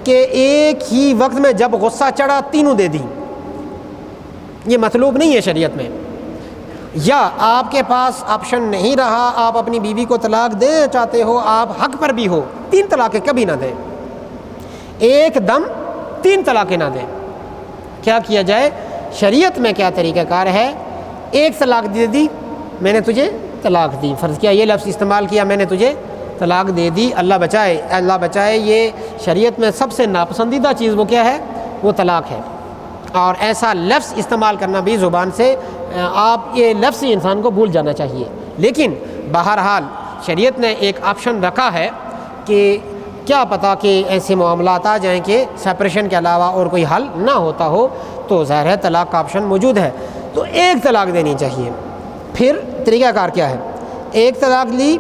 کہ ایک ہی وقت میں جب غصہ چڑھا تینوں دے دیں، یہ مطلوب نہیں ہے شریعت میں، یا آپ کے پاس آپشن نہیں رہا، آپ اپنی بیوی کو طلاق دینا چاہتے ہو، آپ حق پر بھی ہو، 3 طلاقیں کبھی نہ دیں، ایک دم 3 طلاقیں نہ دیں۔ کیا کیا جائے، شریعت میں کیا طریقہ کار ہے، ایک طلاق دے دی، میں نے تجھے طلاق دی، فرض کیا یہ لفظ استعمال کیا، میں نے تجھے طلاق دے دی، اللہ بچائے، اللہ بچائے، یہ شریعت میں سب سے ناپسندیدہ چیز وہ کیا ہے، وہ طلاق ہے، اور ایسا لفظ استعمال کرنا بھی زبان سے آپ یہ لفظ ہی انسان کو بھول جانا چاہیے۔ لیکن بہرحال شریعت نے ایک آپشن رکھا ہے کہ کیا پتہ کہ ایسے معاملات آ جائیں کہ سپریشن کے علاوہ اور کوئی حل نہ ہوتا ہو، تو ظاہر ہے طلاق کا آپشن موجود ہے، تو ایک طلاق دینی چاہیے۔ پھر طریقہ کار کیا ہے، ایک طلاق لی،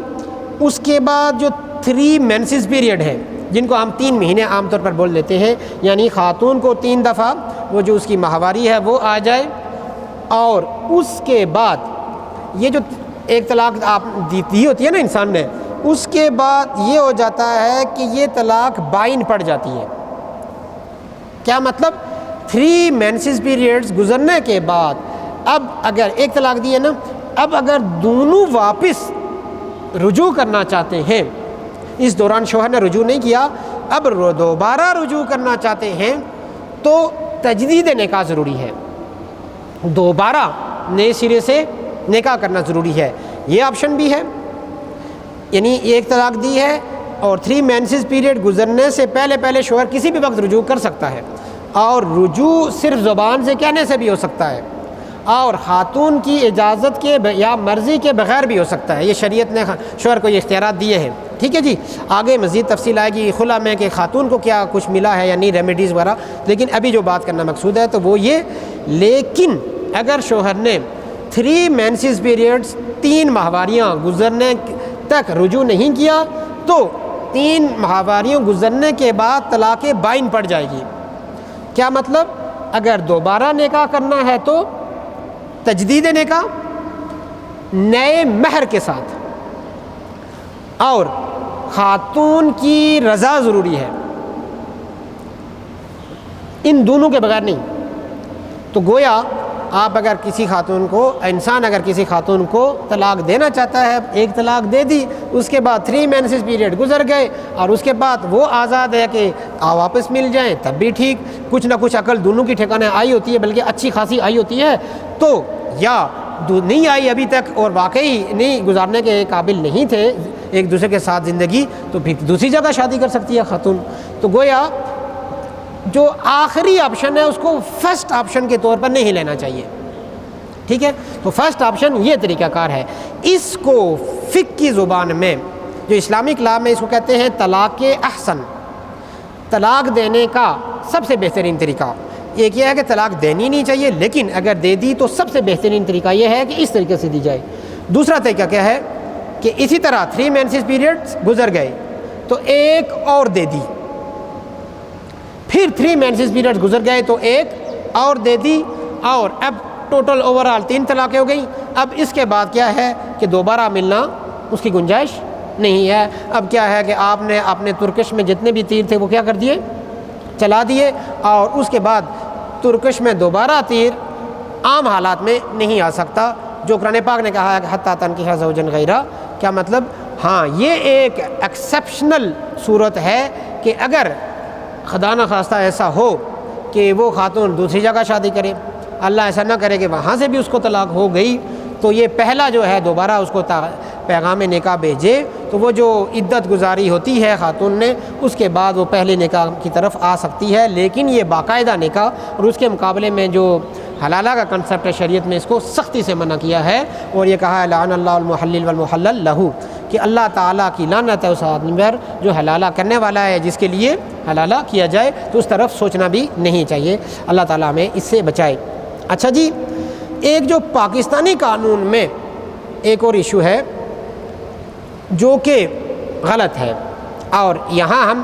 اس کے بعد جو 3 مینسز پیریڈ ہے جن کو ہم 3 مہینے عام طور پر بول دیتے ہیں، یعنی خاتون کو 3 دفعہ وہ جو اس کی ماہواری ہے وہ آ جائے، اور اس کے بعد یہ جو ایک طلاق آپ دی ہوتی ہے نا انسان نے، اس کے بعد یہ ہو جاتا ہے کہ یہ طلاق بائن پڑ جاتی ہے۔ کیا مطلب، 3 مینسز پیریڈز گزرنے کے بعد اب اگر ایک طلاق دی ہے نا، اب اگر دونوں واپس رجوع کرنا چاہتے ہیں، اس دوران شوہر نے رجوع نہیں کیا، اب دوبارہ رجوع کرنا چاہتے ہیں تو تجدید نکاح ضروری ہے، دوبارہ نئے سرے سے نکاح کرنا ضروری ہے۔ یہ آپشن بھی ہے، یعنی ایک طلاق دی ہے اور 3 مینسز پیریڈ گزرنے سے پہلے شوہر کسی بھی وقت رجوع کر سکتا ہے، اور رجوع صرف زبان سے کہنے سے بھی ہو سکتا ہے، اور خاتون کی اجازت کے یا مرضی کے بغیر بھی ہو سکتا ہے۔ یہ شریعت نے شوہر کو یہ اختیارات دیے ہیں، ٹھیک ہے جی۔ آگے مزید تفصیل آئے گی خلا میں کہ خاتون کو کیا کچھ ملا ہے یا نہیں، ریمیڈیز وغیرہ، لیکن ابھی جو بات کرنا مقصود ہے تو وہ یہ، لیکن اگر شوہر نے 3 مینسز پیریڈز 3 ماہواریاں گزرنے تک رجوع نہیں کیا تو 3 ماہواریوں گزرنے کے بعد طلاق بائن پڑ جائے گی۔ کیا مطلب، اگر دوبارہ نکاح کرنا ہے تو تجدید نکاح نئے مہر کے ساتھ، اور خاتون کی رضا ضروری ہے، ان دونوں کے بغیر نہیں۔ تو گویا آپ اگر کسی خاتون کو، انسان اگر کسی خاتون کو طلاق دینا چاہتا ہے، ایک طلاق دے دی، اس کے بعد 3 مینسز پیریڈ گزر گئے اور اس کے بعد وہ آزاد ہے کہ واپس مل جائیں تب بھی ٹھیک، کچھ نہ کچھ عقل دونوں کی ٹھکانے آئی ہوتی ہے، بلکہ اچھی خاصی آئی ہوتی ہے، تو یا نہیں آئی ابھی تک اور واقعی نہیں گزارنے کے قابل نہیں تھے ایک دوسرے کے ساتھ زندگی، تو پھر دوسری جگہ شادی کر سکتی ہے خاتون۔ تو گویا جو آخری آپشن ہے اس کو فرسٹ آپشن کے طور پر نہیں لینا چاہیے، ٹھیک ہے۔ تو فرسٹ آپشن یہ طریقہ کار ہے۔ اس کو فقہ کی زبان میں، جو اسلامک لا میں اس کو کہتے ہیں طلاق احسن، طلاق دینے کا سب سے بہترین طریقہ۔ ایک یہ ہے کہ طلاق دینی نہیں چاہیے، لیکن اگر دے دی تو سب سے بہترین طریقہ یہ ہے کہ اس طریقے سے دی جائے۔ دوسرا طریقہ کیا ہے کہ اسی طرح 3 مینسز پیریڈز گزر گئے تو ایک اور دے دی، پھر 3 مینسز پیریڈ گزر گئے تو ایک اور دے دی، اور اب ٹوٹل اوورال 3 طلاقیں ہو گئیں۔ اب اس کے بعد کیا ہے کہ دوبارہ ملنا اس کی گنجائش نہیں ہے۔ اب کیا ہے کہ آپ نے اپنے ترکش میں جتنے بھی تیر تھے وہ کیا کر دیے، چلا دیے، اور اس کے بعد ترکش میں دوبارہ تیر عام حالات میں نہیں آ سکتا، جو قرآن پاک نے کہا ہے کہ حتیٰ تنکح زوجا غیرہ۔ کیا مطلب؟ ہاں، یہ ایک ایکسیپشنل صورت ہے کہ اگر خدا نخواستہ ایسا ہو کہ وہ خاتون دوسری جگہ شادی کرے، اللہ ایسا نہ کرے کہ وہاں سے بھی اس کو طلاق ہو گئی، تو یہ پہلا جو ہے دوبارہ اس کو پیغام نکاح بھیجے، تو وہ جو عدت گزاری ہوتی ہے خاتون نے، اس کے بعد وہ پہلے نکاح کی طرف آ سکتی ہے، لیکن یہ باقاعدہ نکاح، اور اس کے مقابلے میں جو حلالہ کا کنسیپٹ ہے شریعت میں اس کو سختی سے منع کیا ہے، اور یہ کہا ہے لعن اللہ المحلل والمحلل لہ، کہ اللہ تعالیٰ کی لعنت ہے اس آدمی پر جو حلالہ کرنے والا ہے، جس کے لیے حلالہ کیا جائے، تو اس طرف سوچنا بھی نہیں چاہیے۔ اللہ تعالیٰ ہمیں اس سے بچائے۔ اچھا جی، ایک جو پاکستانی قانون میں ایک اور ایشو ہے جو کہ غلط ہے، اور یہاں ہم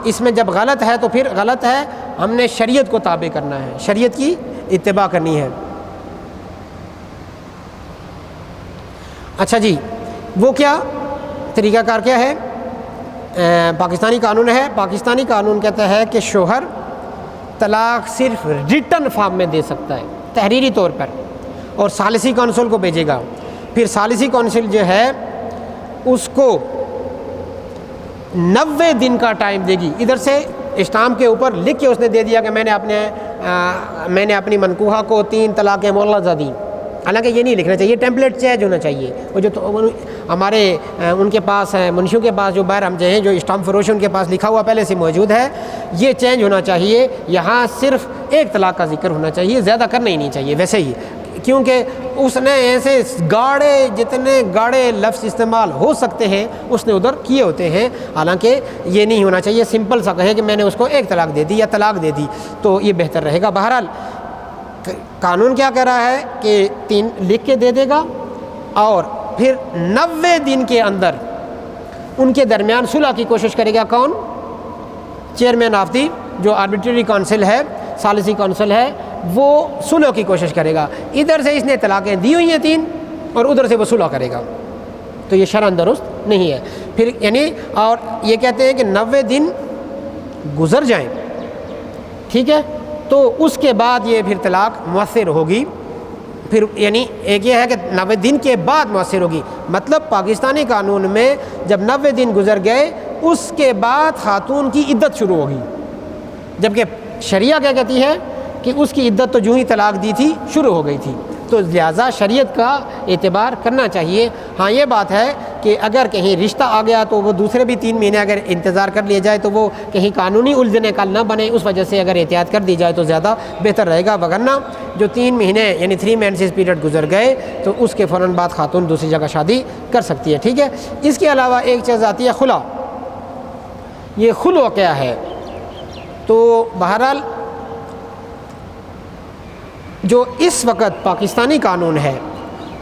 اس میں جب غلط ہے تو پھر غلط ہے، ہم نے شریعت کو تابع کرنا ہے، شریعت کی اتباع کرنی ہے۔ اچھا جی، وہ کیا طریقہ کار کیا ہے؟ پاکستانی قانون ہے، پاکستانی قانون کہتا ہے کہ شوہر طلاق صرف ریٹن فارم میں دے سکتا ہے، تحریری طور پر، اور ثالثی کونسل کو بھیجے گا، پھر ثالثی کونسل جو ہے اس کو 90 دن کا ٹائم دے گی، ادھر سے اسٹامپ کے اوپر لکھ کے اس نے دے دیا کہ میں نے اپنی منکوحہ کو 3 طلاقیں مغلظہ دیں، حالانکہ یہ نہیں لکھنا چاہیے، ٹیمپلیٹ چینج ہونا چاہیے۔ وہ جو ہمارے ان کے پاس ہے، منشیوں کے پاس جو باہر ہم جو ہیں، جو اسٹامپ فروش ان کے پاس لکھا ہوا پہلے سے موجود ہے، یہ چینج ہونا چاہیے۔ یہاں صرف 1 طلاق کا ذکر ہونا چاہیے، زیادہ کرنا ہی نہیں چاہیے ویسے ہی، کیونکہ اس نے ایسے جتنے گاڑے لفظ استعمال ہو سکتے ہیں اس نے ادھر کیے ہوتے ہیں، حالانکہ یہ نہیں ہونا چاہیے۔ سمپل سا کہے کہ میں نے اس کو 1 طلاق دے دی یا طلاق دے دی، تو یہ بہتر رہے گا۔ بہرحال قانون کیا کہہ رہا ہے کہ 3 لکھ کے دے دے گا، اور پھر 90 دن کے اندر ان کے درمیان صلح کی کوشش کرے گا۔ کون؟ چیئرمین آف دی جو آربیٹری کونسل ہے، ثالثی کونسل ہے، وہ صلح کی کوشش کرے گا۔ ادھر سے اس نے طلاقیں دی ہوئی ہیں 3، اور ادھر سے وہ صلح کرے گا، تو یہ شرعاً درست نہیں ہے۔ پھر یعنی، اور یہ کہتے ہیں کہ 90 دن گزر جائیں، ٹھیک ہے، تو اس کے بعد یہ پھر طلاق مؤثر ہوگی۔ پھر یعنی ایک یہ ہے کہ 90 دن کے بعد مؤثر ہوگی، مطلب پاکستانی قانون میں جب 90 دن گزر گئے اس کے بعد خاتون کی عدت شروع ہوگی، جبکہ شریعہ کیا کہتی ہے کہ اس کی عدت تو جو ہی طلاق دی تھی شروع ہو گئی تھی، تو لہٰذا شریعت کا اعتبار کرنا چاہیے۔ ہاں، یہ بات ہے کہ اگر کہیں رشتہ آ گیا تو وہ دوسرے بھی 3 مہینے اگر انتظار کر لیا جائے تو وہ کہیں قانونی الجھنے کا نہ بنے، اس وجہ سے اگر احتیاط کر دی جائے تو زیادہ بہتر رہے گا، وگرنہ جو 3 مہینے یعنی 3 مینسز پیریڈ گزر گئے تو اس کے فوراً بعد خاتون دوسری جگہ شادی کر سکتی ہے، ٹھیک ہے۔ اس کے علاوہ ایک چیز آتی ہے خلا۔ یہ خلع کیا ہے؟ تو بہرحال جو اس وقت پاکستانی قانون ہے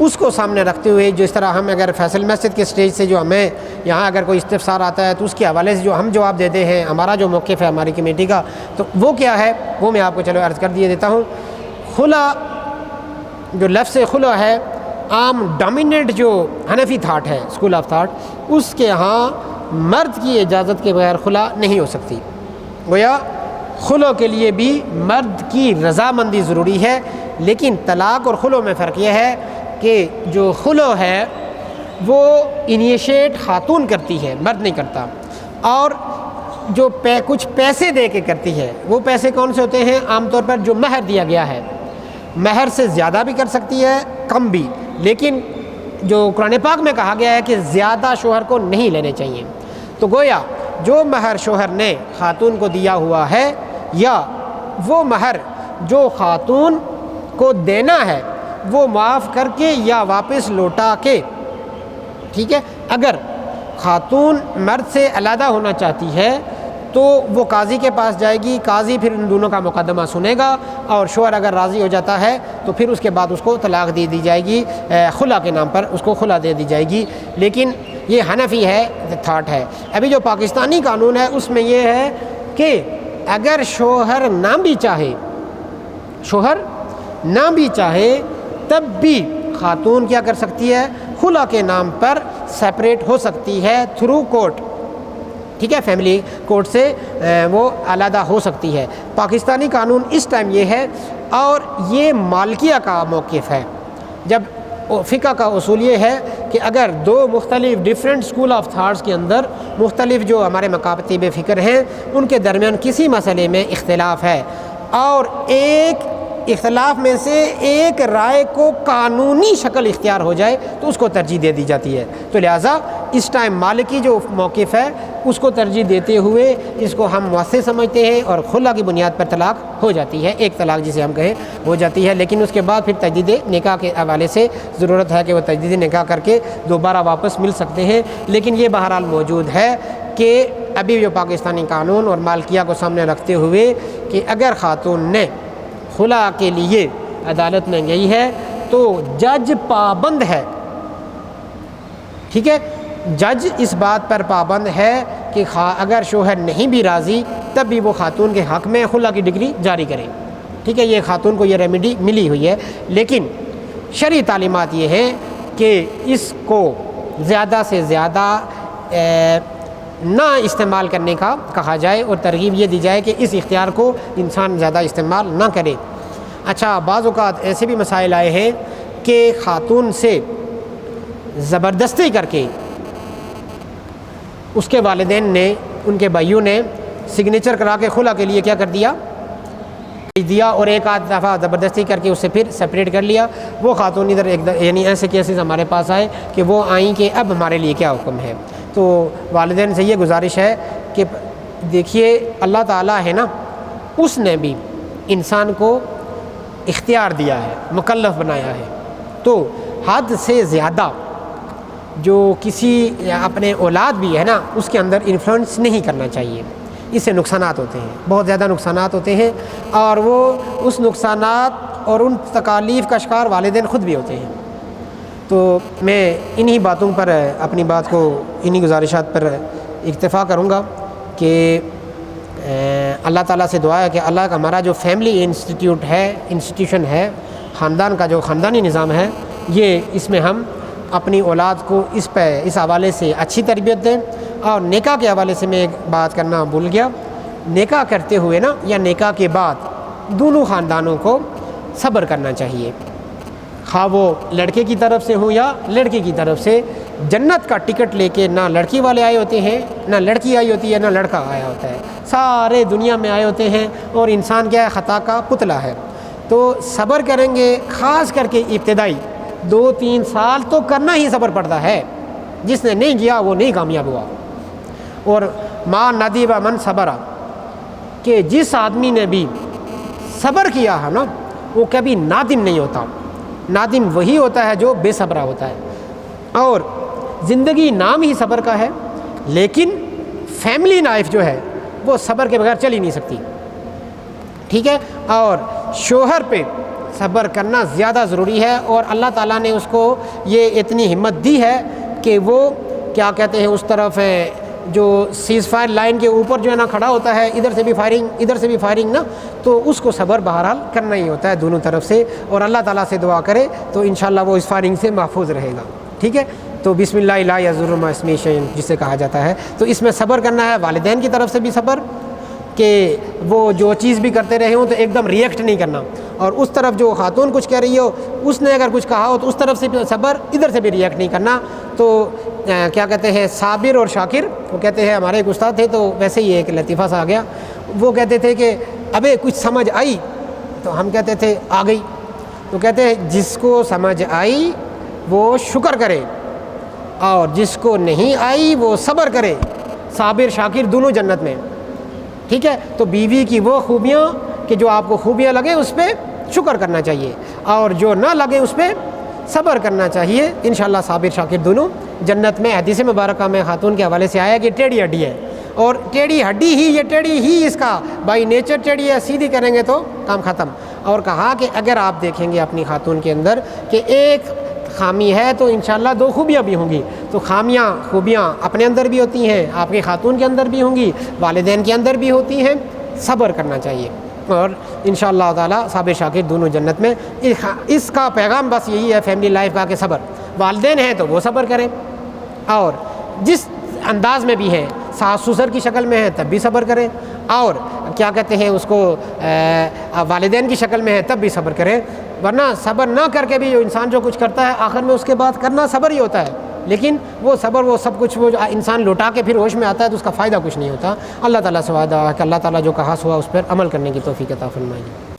اس کو سامنے رکھتے ہوئے، جس طرح ہم اگر فیصل مسجد کے سٹیج سے جو ہمیں یہاں اگر کوئی استفسار آتا ہے تو اس کے حوالے سے جو ہم جواب دیتے ہیں، ہمارا جو موقف ہے ہماری کمیٹی کا، تو وہ کیا ہے وہ میں آپ کو چلو عرض کر دیتا ہوں۔ خلا، جو لفظ خلا ہے، عام ڈومیننٹ جو حنفی تھاٹ ہے، اسکول آف تھاٹ، اس کے ہاں مرد کی اجازت کے بغیر خلا نہیں ہو سکتی۔ گویا خلو کے لیے بھی مرد کی رضامندی ضروری ہے، لیکن طلاق اور خلو میں فرق یہ ہے کہ جو خلو ہے وہ انیشیٹ خاتون کرتی ہے، مرد نہیں کرتا، اور جو کچھ پیسے دے کے کرتی ہے، وہ پیسے کون سے ہوتے ہیں؟ عام طور پر جو مہر دیا گیا ہے، مہر سے زیادہ بھی کر سکتی ہے، کم بھی، لیکن جو قرآن پاک میں کہا گیا ہے کہ زیادہ شوہر کو نہیں لینے چاہیے۔ تو گویا جو مہر شوہر نے خاتون کو دیا ہوا ہے، یا وہ مہر جو خاتون کو دینا ہے وہ معاف کر کے یا واپس لوٹا کے، ٹھیک ہے، اگر خاتون مرد سے علیحدہ ہونا چاہتی ہے تو وہ قاضی کے پاس جائے گی، قاضی پھر ان دونوں کا مقدمہ سنے گا، اور شوہر اگر راضی ہو جاتا ہے تو پھر اس کے بعد اس کو طلاق دے دی جائے گی، خلا کے نام پر اس کو خلا دے دی جائے گی۔ لیکن یہ حنفی ہے، تھاٹ ہے۔ ابھی جو پاکستانی قانون ہے اس میں یہ ہے کہ اگر شوہر نہ بھی چاہے تب بھی خاتون کیا کر سکتی ہے؟ خلا کے نام پر سیپریٹ ہو سکتی ہے تھرو کورٹ، ٹھیک ہے، فیملی کورٹ سے وہ علیحدہ ہو سکتی ہے۔ پاکستانی قانون اس ٹائم یہ ہے، اور یہ مالکیہ کا موقف ہے۔ جب فقہ کا اصول یہ ہے کہ اگر دو مختلف ڈیفرنٹ اسکول آف تھاٹس کے اندر مختلف جو ہمارے مکاتب فکر ہیں ان کے درمیان کسی مسئلے میں اختلاف ہے، اور ایک اختلاف میں سے ایک رائے کو قانونی شکل اختیار ہو جائے تو اس کو ترجیح دے دی جاتی ہے۔ تو لہٰذا اس ٹائم مالکی جو موقف ہے اس کو ترجیح دیتے ہوئے اس کو ہم مؤثر سمجھتے ہیں، اور خلا کی بنیاد پر طلاق ہو جاتی ہے، ایک طلاق جسے ہم کہیں ہو جاتی ہے۔ لیکن اس کے بعد پھر تجدید نکاح کے حوالے سے ضرورت ہے کہ وہ تجدید نکاح کر کے دوبارہ واپس مل سکتے ہیں۔ لیکن یہ بہرحال موجود ہے کہ ابھی جو پاکستانی قانون اور مالکیہ کو سامنے رکھتے ہوئے کہ اگر خاتون نے خلا کے لیے عدالت میں گئی ہے تو جج پابند ہے، ٹھیک ہے، جج اس بات پر پابند ہے کہ اگر شوہر نہیں بھی راضی تب بھی وہ خاتون کے حق میں خلا کی ڈگری جاری کرے، ٹھیک ہے، یہ خاتون کو یہ ریمیڈی ملی ہوئی ہے۔ لیکن شرعی تعلیمات یہ ہیں کہ اس کو زیادہ سے زیادہ نہ استعمال کرنے کا کہا جائے، اور ترغیب یہ دی جائے کہ اس اختیار کو انسان زیادہ استعمال نہ کرے۔ اچھا، بعض اوقات ایسے بھی مسائل آئے ہیں کہ خاتون سے زبردستی کر کے اس کے والدین نے، ان کے بھائیوں نے سگنیچر کرا کے خلا کے لیے کیا کر دیا اور ایک آدھ دفعہ زبردستی کر کے اس سے پھر سپریٹ کر لیا۔ وہ خاتون ادھر یعنی ایسے کیسز ہمارے پاس آئے کہ وہ آئیں کہ اب ہمارے لیے کیا حکم ہے۔ تو والدین سے یہ گزارش ہے کہ دیکھیے اللہ تعالیٰ ہے نا، اس نے بھی انسان کو اختیار دیا ہے، مکلف بنایا ہے، تو حد سے زیادہ جو کسی اپنے اولاد بھی ہے نا اس کے اندر انفلوئنس نہیں کرنا چاہیے۔ اس سے نقصانات ہوتے ہیں، بہت زیادہ نقصانات ہوتے ہیں، اور وہ اس نقصانات اور ان تکالیف کا شکار والدین خود بھی ہوتے ہیں۔ تو میں انہی باتوں پر اپنی بات کو، انہی گزارشات پر اکتفا کروں گا کہ اللہ تعالیٰ سے دعا ہے کہ اللہ کا ہمارا جو فیملی انسٹیٹیوشن ہے، خاندان کا جو خاندانی نظام ہے، یہ اس میں ہم اپنی اولاد کو اس حوالے سے اچھی تربیت دیں۔ اور نکاح کے حوالے سے میں ایک بات کرنا بھول گیا، نکاح کرتے ہوئے نا یا نکاح کے بعد دونوں خاندانوں کو صبر کرنا چاہیے، خواہ وہ لڑکے کی طرف سے ہوں یا لڑکی کی طرف سے۔ جنت کا ٹکٹ لے کے نہ لڑکی والے آئے ہوتے ہیں، نہ لڑکی آئی ہوتی ہے، نہ لڑکا آیا ہوتا ہے، سارے دنیا میں آئے ہوتے ہیں، اور انسان کیا ہے؟ خطا کا پتلا ہے۔ تو صبر کریں گے، خاص کر کے ابتدائی 2-3 سال تو کرنا ہی صبر پڑتا ہے، جس نے نہیں کیا وہ نہیں کامیاب ہوا۔ اور ما ندیب من صبر، کہ جس آدمی نے بھی صبر کیا ہے نا وہ کبھی نادم نہیں ہوتا۔ نادم وہی ہوتا ہے جو بے صبرہ ہوتا ہے۔ اور زندگی نام ہی صبر کا ہے، لیکن فیملی لائف جو ہے وہ صبر کے بغیر چل ہی نہیں سکتی، ٹھیک ہے۔ اور شوہر پہ صبر کرنا زیادہ ضروری ہے، اور اللہ تعالیٰ نے اس کو یہ اتنی ہمت دی ہے کہ وہ کیا کہتے ہیں، اس طرف جو سیز فائر لائن کے اوپر جو ہے نا کھڑا ہوتا ہے، ادھر سے بھی فائرنگ ادھر سے بھی فائرنگ نا، تو اس کو صبر بہرحال کرنا ہی ہوتا ہے دونوں طرف سے، اور اللہ تعالیٰ سے دعا کرے تو انشاءاللہ وہ اس فائرنگ سے محفوظ رہے گا، ٹھیک ہے۔ تو بسم اللہ لا یضر مع اسمہ شیء جسے کہا جاتا ہے، تو اس میں صبر کرنا ہے، والدین کی طرف سے بھی صبر کہ وہ جو چیز بھی کرتے رہے ہوں تو ایک دم ریئیکٹ نہیں کرنا، اور اس طرف جو خاتون کچھ کہہ رہی ہو اس نے اگر کچھ کہا ہو تو اس طرف سے بھی صبر، ادھر سے بھی ریئیکٹ نہیں کرنا۔ تو کیا کہتے ہیں صابر اور شاکر، وہ کہتے ہیں ہمارے ایک استاد تھے تو ویسے ہی ایک لطیفہ سا آ گیا، وہ کہتے تھے کہ ابے کچھ سمجھ آئی، تو ہم کہتے تھے آ گئی، تو کہتے ہیں جس کو سمجھ آئی وہ شکر کرے اور جس کو نہیں آئی وہ صبر کرے، صابر شاکر دونوں جنت میں، ٹھیک ہے۔ تو بیوی کی وہ خوبیاں کہ جو آپ کو خوبیاں لگیں اس پہ شکر کرنا چاہیے، اور جو نہ لگے اس پہ صبر کرنا چاہیے، انشاءاللہ صابر شاکر دونوں جنت میں۔ حدیث مبارکہ میں خاتون کے حوالے سے آیا کہ ٹیڑھی ہڈی ہے، اور ٹیڑھی ہڈی ہی، یہ ٹیڑھی ہی اس کا بائی نیچر ٹیڑھی ہے، سیدھی کریں گے تو کام ختم۔ اور کہا کہ اگر آپ دیکھیں گے اپنی خاتون کے اندر کہ ایک خامی ہے تو انشاءاللہ دو خوبیاں بھی ہوں گی، تو خوبیاں اپنے اندر بھی ہوتی ہیں، آپ کی خاتون کے اندر بھی ہوں گی، والدین کے اندر بھی ہوتی ہیں، صبر کرنا چاہیے، اور انشاءاللہ تعالی صابر شاکر دونوں جنت میں۔ اس کا پیغام بس یہی ہے فیملی لائف کا کہ صبر، والدین ہیں تو وہ صبر کریں، اور جس انداز میں بھی ہیں، ساس سسر کی شکل میں ہے تب بھی صبر کریں، اور کیا کہتے ہیں اس کو والدین کی شکل میں ہے تب بھی صبر کریں، ورنہ صبر نہ کر کے بھی جو انسان جو کچھ کرتا ہے آخر میں اس کے بعد کرنا صبر ہی ہوتا ہے، لیکن وہ صبر وہ سب کچھ وہ انسان لوٹا کے پھر ہوش میں آتا ہے تو اس کا فائدہ کچھ نہیں ہوتا۔ اللہ تعالیٰ سے وعدہ ہے کہ اللہ تعالیٰ جو کہا ہوا اس پر عمل کرنے کی توفیق عطا فرمائے۔